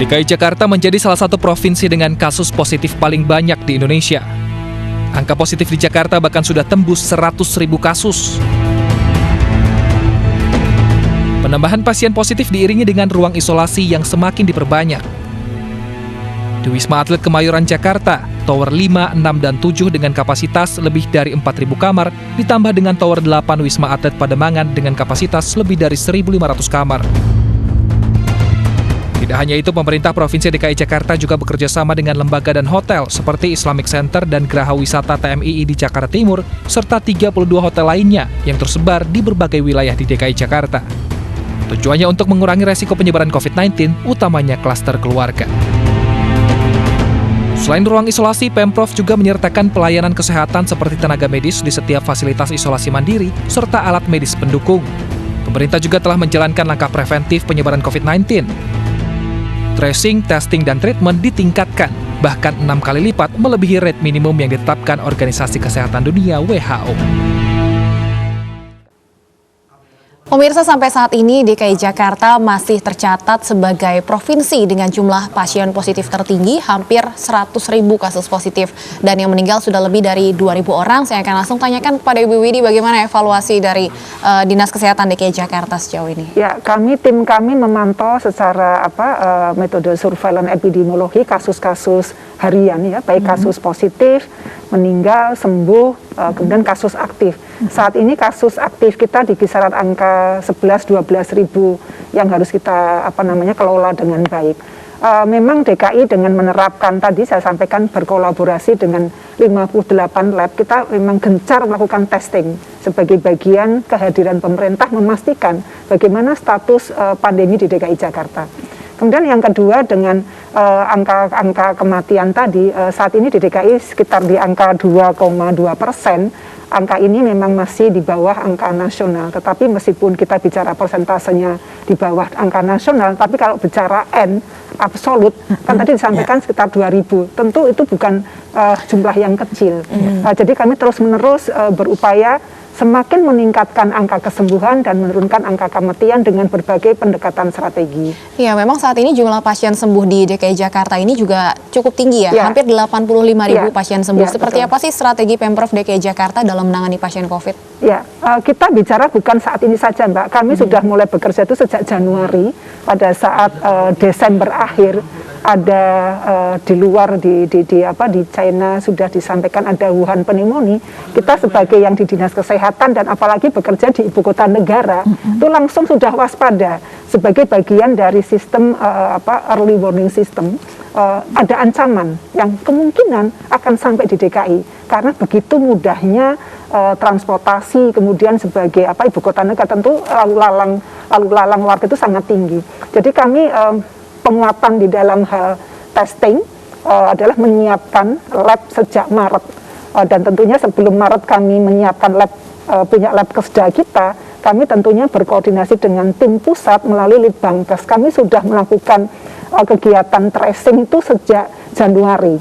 DKI Jakarta menjadi salah satu provinsi dengan kasus positif paling banyak di Indonesia. Angka positif di Jakarta bahkan sudah tembus 100.000 kasus. Penambahan pasien positif diiringi dengan ruang isolasi yang semakin diperbanyak. Di Wisma Atlet Kemayoran Jakarta, Tower 5, 6, dan 7 dengan kapasitas lebih dari 4.000 kamar, ditambah dengan Tower 8 Wisma Atlet Pademangan dengan kapasitas lebih dari 1.500 kamar. Tidak hanya itu, pemerintah Provinsi DKI Jakarta juga bekerja sama dengan lembaga dan hotel seperti Islamic Center dan Geraha Wisata TMII di Jakarta Timur, serta 32 hotel lainnya yang tersebar di berbagai wilayah di DKI Jakarta. Tujuannya untuk mengurangi resiko penyebaran COVID-19, utamanya klaster keluarga. Selain ruang isolasi, Pemprov juga menyertakan pelayanan kesehatan seperti tenaga medis di setiap fasilitas isolasi mandiri, serta alat medis pendukung. Pemerintah juga telah menjalankan langkah preventif penyebaran COVID-19. Tracing, testing, dan treatment ditingkatkan, bahkan 6 kali lipat melebihi rate minimum yang ditetapkan Organisasi Kesehatan Dunia (WHO). Pemirsa, sampai saat ini DKI Jakarta masih tercatat sebagai provinsi dengan jumlah pasien positif tertinggi, hampir 100.000 kasus positif. Dan yang meninggal sudah lebih dari 2.000 orang. Saya akan langsung tanyakan kepada Ibu Widi bagaimana evaluasi dari Dinas Kesehatan DKI Jakarta sejauh ini. Ya, tim kami memantau secara metode surveillance epidemiologi kasus-kasus harian ya, baik kasus positif, meninggal, sembuh, kemudian kasus aktif. Saat ini kasus aktif kita di kisaran angka 11-12 ribu yang harus kita kelola dengan baik. Memang DKI dengan menerapkan tadi saya sampaikan berkolaborasi dengan 58 lab, kita memang gencar melakukan testing sebagai bagian kehadiran pemerintah memastikan bagaimana status pandemi di DKI Jakarta. Kemudian yang kedua dengan angka kematian tadi, saat ini di DKI sekitar di angka 2,2%. Angka ini memang masih di bawah angka nasional, tetapi meskipun kita bicara persentasenya di bawah angka nasional, tapi kalau bicara N absolut, kan tadi disampaikan sekitar 2.000, tentu itu bukan jumlah yang kecil. Jadi kami terus-menerus berupaya semakin meningkatkan angka kesembuhan dan menurunkan angka kematian dengan berbagai pendekatan strategi. Ya, memang saat ini jumlah pasien sembuh di DKI Jakarta ini juga cukup tinggi ya, hampir 85.000 pasien sembuh. Seperti apa sih strategi Pemprov DKI Jakarta dalam menangani pasien COVID? Ya, kita bicara bukan saat ini saja, Mbak. Kami sudah mulai bekerja itu sejak Januari, pada saat Desember akhir. Ada di luar di China sudah disampaikan ada Wuhan pneumonia. Kita sebagai yang di Dinas Kesehatan dan apalagi bekerja di ibu kota negara itu langsung sudah waspada sebagai bagian dari sistem early warning system. Ada ancaman yang kemungkinan akan sampai di DKI karena begitu mudahnya transportasi, kemudian sebagai ibu kota negara tentu lalu lalang warga itu sangat tinggi. Jadi kami penguatan di dalam hal testing adalah menyiapkan lab sejak Maret, dan tentunya sebelum Maret kami menyiapkan lab, punya lab kesda kita, kami tentunya berkoordinasi dengan tim pusat melalui Litbangkes. Kami sudah melakukan kegiatan tracing itu sejak Januari,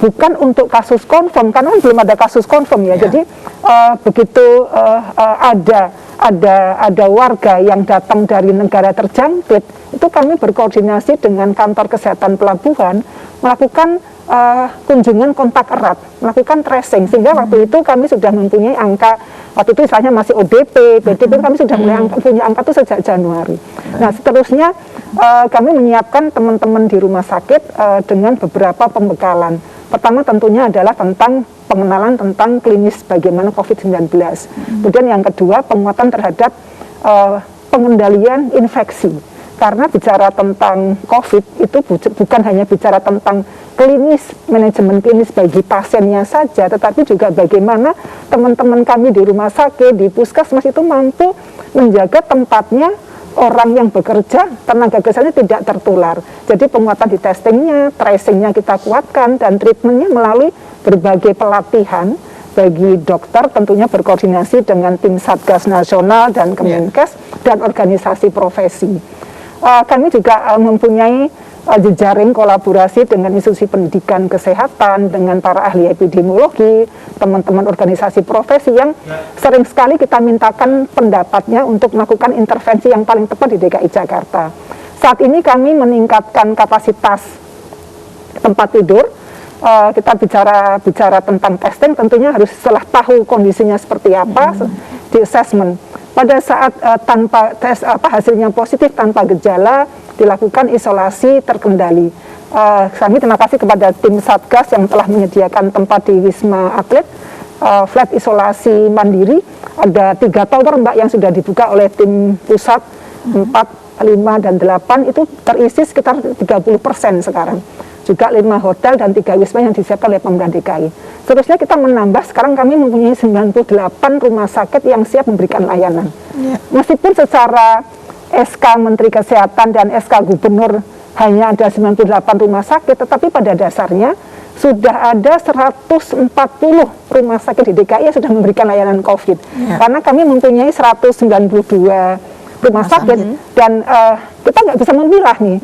bukan untuk kasus confirm karena belum ada kasus confirm ya. Jadi begitu ada warga yang datang dari negara terjangkit, itu kami berkoordinasi dengan kantor kesehatan pelabuhan melakukan kunjungan kontak erat, melakukan tracing, sehingga waktu itu kami sudah mempunyai angka, waktu itu misalnya masih ODP, PDP, kami sudah mulai punya angka itu sejak Januari. Nah, seterusnya kami menyiapkan teman-teman di rumah sakit dengan beberapa pembekalan. Pertama tentunya adalah tentang pengenalan tentang klinis bagaimana COVID-19. Kemudian yang kedua, penguatan terhadap pengendalian infeksi. Karena bicara tentang COVID itu bukan hanya bicara tentang klinis, manajemen klinis bagi pasiennya saja, tetapi juga bagaimana teman-teman kami di rumah sakit, di puskesmas itu mampu menjaga tempatnya orang yang bekerja, tenaga kesehatan tidak tertular. Jadi penguatan di testingnya, tracingnya kita kuatkan, dan treatmentnya melalui berbagai pelatihan bagi dokter, tentunya berkoordinasi dengan tim Satgas Nasional dan Kemenkes dan organisasi profesi. Kami juga mempunyai jejaring kolaborasi dengan institusi pendidikan kesehatan, dengan para ahli epidemiologi, teman-teman organisasi profesi yang sering sekali kita mintakan pendapatnya untuk melakukan intervensi yang paling tepat di DKI Jakarta. Saat ini kami meningkatkan kapasitas tempat tidur. Kita bicara tentang testing, tentunya harus setelah tahu kondisinya seperti apa, di assessment. Pada saat tanpa tes hasilnya positif tanpa gejala, dilakukan isolasi terkendali. Kami terima kasih kepada tim Satgas yang telah menyediakan tempat di Wisma Atlet, flat isolasi mandiri. Ada 3 tower Mbak yang sudah dibuka oleh tim pusat, 4, 5, dan 8 itu terisi sekitar 30% sekarang. Juga 5 hotel dan 3 wisma yang disiapkan oleh Pemprov DKI. Seterusnya kita menambah, sekarang kami mempunyai 98 rumah sakit yang siap memberikan layanan. Meskipun secara SK Menteri Kesehatan dan SK Gubernur hanya ada 98 rumah sakit, tetapi pada dasarnya sudah ada 140 rumah sakit di DKI yang sudah memberikan layanan COVID. Karena kami mempunyai 192 rumah sakit dan kita nggak bisa memilah nih.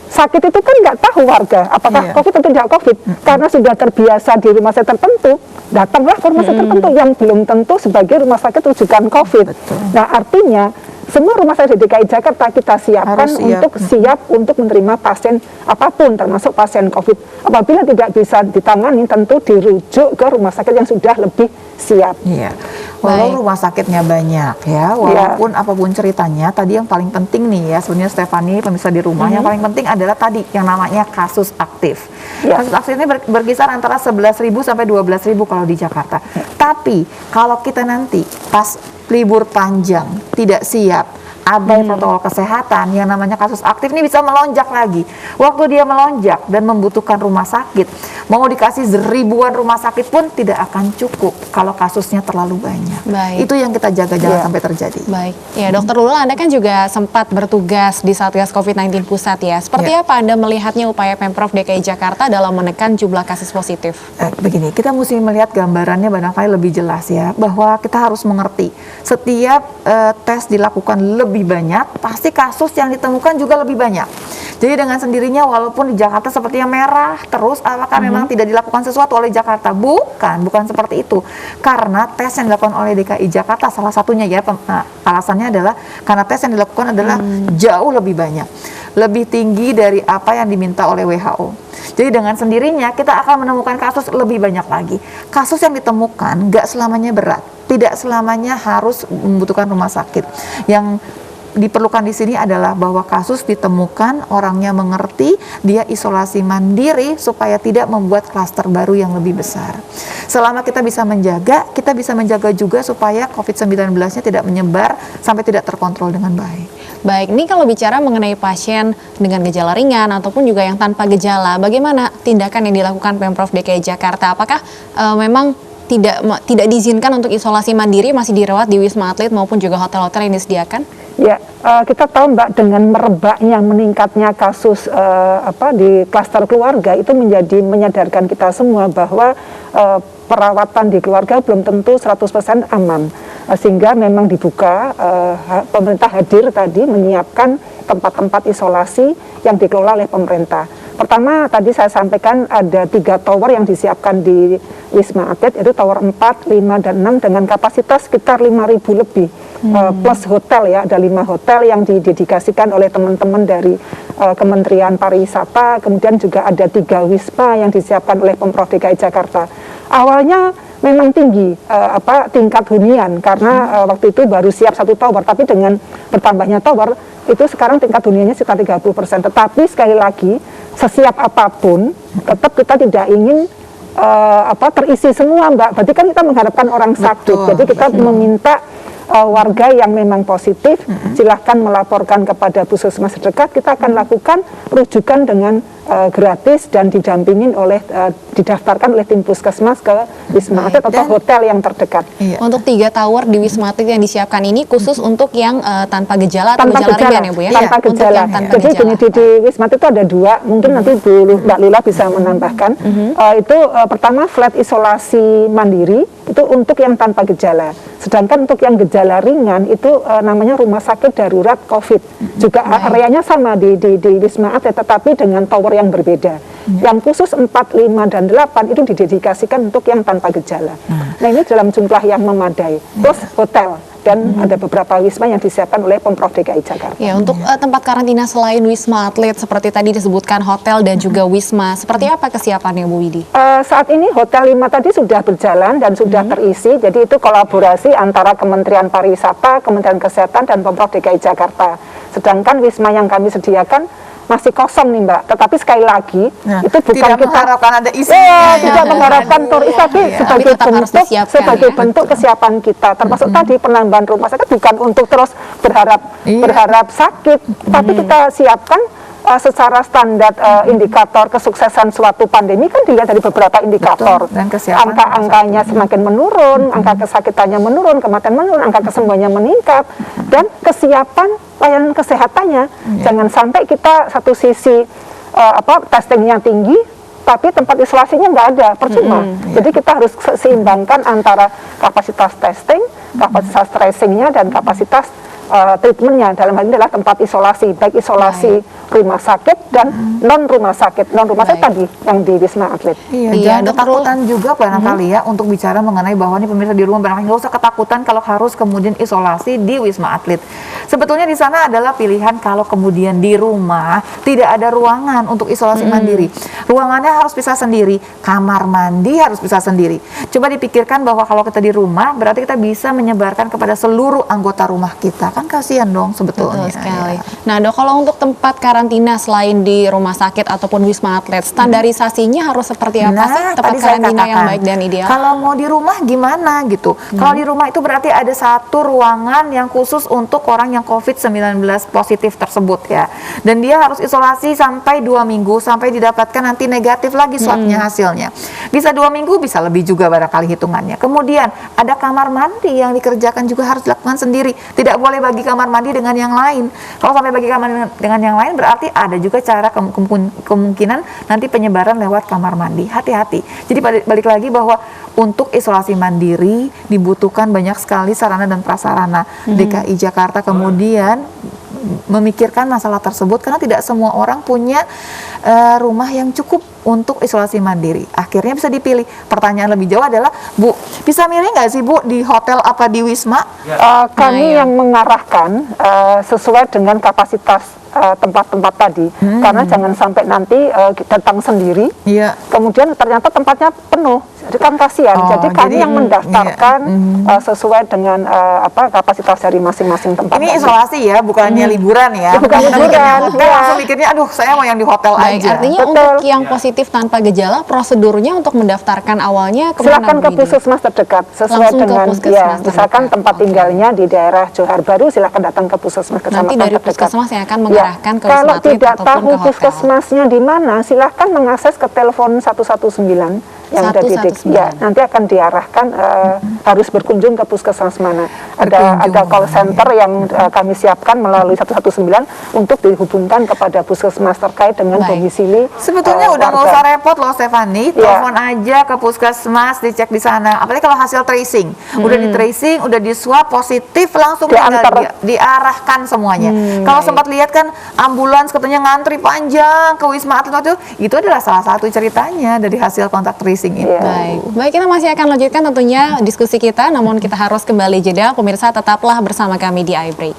Sakit itu kan nggak tahu warga apakah COVID atau tidak COVID, karena sudah terbiasa di rumah sakit tertentu, datanglah ke rumah sakit tertentu yang belum tentu sebagai rumah sakit rujukan COVID. Nah, artinya semua rumah sakit di DKI Jakarta kita siapkan untuk siap untuk menerima pasien apapun, termasuk pasien COVID. Apabila tidak bisa ditangani, tentu dirujuk ke rumah sakit yang sudah lebih siap. Walau rumah sakitnya banyak ya, walaupun apapun ceritanya, tadi yang paling penting nih ya, sebenarnya Stephanie, pemirsa di rumah, yang paling penting adalah tadi yang namanya kasus aktif. Kasus aktif ini berkisar antara 11.000 sampai 12.000 kalau di Jakarta. Tapi kalau kita nanti pas libur panjang tidak siap, abai protokol kesehatan, yang namanya kasus aktif ini bisa melonjak lagi. Waktu dia melonjak dan membutuhkan rumah sakit, mau dikasih ribuan rumah sakit pun tidak akan cukup kalau kasusnya terlalu banyak. Itu yang kita jaga jangan sampai terjadi. Baik, ya Dokter Lula, Anda kan juga sempat bertugas di Satgas COVID-19 Pusat ya. Seperti apa Anda melihatnya upaya Pemprov DKI Jakarta dalam menekan jumlah kasus positif? Begini, kita mesti melihat gambarannya barangkali lebih jelas ya, bahwa kita harus mengerti setiap tes dilakukan lebih banyak, pasti kasus yang ditemukan juga lebih banyak. Jadi dengan sendirinya walaupun di Jakarta sepertinya merah terus, apakah memang tidak dilakukan sesuatu oleh Jakarta? Bukan seperti itu. Karena tes yang dilakukan oleh DKI Jakarta salah satunya ya, alasannya adalah karena tes yang dilakukan adalah jauh lebih banyak, lebih tinggi dari apa yang diminta oleh WHO. Jadi dengan sendirinya kita akan menemukan kasus lebih banyak lagi. Kasus yang ditemukan nggak selamanya berat, tidak selamanya harus membutuhkan rumah sakit. Yang diperlukan di sini adalah bahwa kasus ditemukan, orangnya mengerti, dia isolasi mandiri supaya tidak membuat klaster baru yang lebih besar. Selama kita bisa menjaga juga supaya COVID-19-nya tidak menyebar sampai tidak terkontrol dengan baik. Baik, ini kalau bicara mengenai pasien dengan gejala ringan ataupun juga yang tanpa gejala, bagaimana tindakan yang dilakukan Pemprov DKI Jakarta? Apakah memang tidak diizinkan untuk isolasi mandiri, masih dirawat di Wisma Atlet maupun juga hotel-hotel yang disediakan? Ya, kita tahu Mbak, dengan merebaknya, meningkatnya kasus di klaster keluarga itu menyadarkan kita semua bahwa perawatan di keluarga belum tentu 100% aman. Sehingga memang dibuka, pemerintah hadir tadi menyiapkan tempat-tempat isolasi yang dikelola oleh pemerintah. Pertama, tadi saya sampaikan ada 3 tower yang disiapkan di Wisma Atlet, yaitu tower 4, 5, dan 6 dengan kapasitas sekitar 5.000 lebih. Plus hotel ya, ada 5 hotel yang didedikasikan oleh teman-teman dari Kementerian Pariwisata, kemudian juga ada 3 wisma yang disiapkan oleh Pemprov DKI Jakarta. Awalnya memang tinggi tingkat hunian karena waktu itu baru siap 1 tower, tapi dengan bertambahnya tower itu sekarang tingkat huniannya sekitar 30%. Tetapi sekali lagi, sesiap apapun tetap kita tidak ingin terisi semua Mbak. Berarti kan kita mengharapkan orang sakit. Jadi kita meminta warga yang memang positif, silahkan melaporkan kepada puskesmas terdekat. Kita akan lakukan rujukan dengan gratis dan didampingin didaftarkan oleh tim puskesmas ke Wisma Atlet atau hotel yang terdekat. Untuk 3 tower di Wisma Atlet yang disiapkan ini khusus untuk yang tanpa gejala atau gejala ringan ya Bu ya? Tanpa gejala. Jadi di Wisma Atlet itu ada 2, mungkin nanti Mbak Lula bisa menambahkan. Itu pertama flat isolasi mandiri, itu untuk yang tanpa gejala. Sedangkan untuk yang gejala ringan itu namanya rumah sakit darurat COVID. Juga areanya sama di Wisma Atlet, tetapi dengan tower yang berbeda. Yang khusus 4, 5, dan 8 itu didedikasikan untuk yang tanpa gejala. Nah ini dalam jumlah yang memadai. Plus hotel. dan ada beberapa wisma yang disiapkan oleh Pemprov DKI Jakarta. Ya, untuk tempat karantina selain Wisma Atlet seperti tadi disebutkan hotel dan juga wisma, seperti apa kesiapannya Bu Widi? Saat ini Hotel 5 tadi sudah berjalan dan sudah terisi, jadi itu kolaborasi antara Kementerian Pariwisata, Kementerian Kesehatan, dan Pemprov DKI Jakarta. Sedangkan wisma yang kami sediakan masih kosong nih Mbak, tetapi sekali lagi itu bukan tidak kita mengharapkan ada isinya, tidak mengharapkan turis, tapi sebagai tetap harus bentuk disiapkan, sebagai ya. bentuk kesiapan kita, termasuk tadi penambahan rumah sakit bukan untuk terus berharap sakit, tapi kita siapkan secara standar indikator kesuksesan suatu pandemi kan dilihat dari beberapa indikator. Betul, dan kesiapan angka-angkanya semakin menurun, angka kesakitannya menurun, kematian menurun, angka kesembuhannya meningkat, dan kesiapan layanan kesehatannya. Jangan sampai kita satu sisi testingnya tinggi, tapi tempat isolasinya nggak ada, percuma. Jadi kita harus seimbangkan antara kapasitas testing, kapasitas tracingnya, dan kapasitas treatmentnya. Dalam hal ini adalah tempat isolasi, baik isolasi rumah sakit dan non rumah sakit tadi yang di Wisma Atlet. Iya, jangan ketakutan juga barangkali ya untuk bicara mengenai bahwa ini pemirsa di rumah barangkali nggak usah ketakutan kalau harus kemudian isolasi di Wisma Atlet. Sebetulnya di sana adalah pilihan kalau kemudian di rumah tidak ada ruangan untuk isolasi mandiri. Ruangannya harus bisa sendiri, kamar mandi harus bisa sendiri. Coba dipikirkan bahwa kalau kita di rumah berarti kita bisa menyebarkan kepada seluruh anggota rumah kita. Kan kasihan dong sebetulnya. Betul sekali. Nah Dok, kalau untuk tempat karantina selain di rumah sakit ataupun Wisma Atlet, standarisasinya harus seperti apa sih tempat tadi saya karantina yang katakan, baik dan ideal? Kalau mau di rumah gimana gitu. Kalau di rumah itu berarti ada satu ruangan yang khusus untuk orang yang COVID-19 positif tersebut ya. Dan dia harus isolasi sampai 2 minggu sampai didapatkan nanti negatif lagi swabnya hasilnya. Bisa 2 minggu, bisa lebih juga barangkali hitungannya. Kemudian ada kamar mandi yang dikerjakan juga harus dilakukan sendiri. Tidak boleh bagi kamar mandi dengan yang lain. Kalau sampai bagi kamar dengan yang lain berarti ada juga cara kemungkinan nanti penyebaran lewat kamar mandi. Hati-hati. Jadi balik lagi bahwa untuk isolasi mandiri dibutuhkan banyak sekali sarana dan prasarana. DKI Jakarta kemudian memikirkan masalah tersebut karena tidak semua orang punya rumah yang cukup untuk isolasi mandiri. Akhirnya bisa dipilih. Pertanyaan lebih jauh adalah, Bu, bisa milih nggak sih Bu di hotel apa di Wisma? Kami yang mengarahkan sesuai dengan kapasitas tempat-tempat tadi, karena jangan sampai nanti datang sendiri, kemudian ternyata tempatnya penuh, jadi kan kasihan. Jadi kami yang mendaftarkan sesuai dengan kapasitas dari masing-masing tempat. Ini isolasi ya, bukannya liburan ya. Bukan liburan. Langsung mikirnya, aduh saya mau yang di hotel Baik, aja. artinya untuk yang positif tanpa gejala, prosedurnya untuk mendaftarkan awalnya kemana? Silakan ke Bu Widi? puskesmas terdekat sesuai Langsung ke dengan puskesmas misalkan terdekat. tempat tinggalnya di daerah Johar Baru, silakan datang ke puskesmas kecamatan Nanti dari terdekat. puskesmas yang akan mengarahkan ke Wisma Kalau Atlet tidak ataupun tahu ke hotel. puskesmasnya di mana, silahkan mengakses ke telepon 119 yang ada di 119. ya, nanti akan diarahkan harus berkunjung ke puskesmas mana. Ada call center yang kami siapkan melalui 119 untuk dihubungkan kepada puskesmas terkait dengan domisili. Sebetulnya udah nggak usah repot loh Stefani, telepon aja ke puskesmas, dicek di sana. Apalagi kalau hasil tracing, udah di tracing, udah di swab positif, langsung tinggal diarahkan semuanya. Kalau sempat lihat kan ambulans katanya ngantri panjang ke Wisma Atlet itu adalah salah satu ceritanya dari hasil kontak tracing itu. Baik, kita masih akan lanjutkan tentunya diskusi kita, namun kita harus kembali jeda. Pemirsa tetaplah bersama kami di iBreak.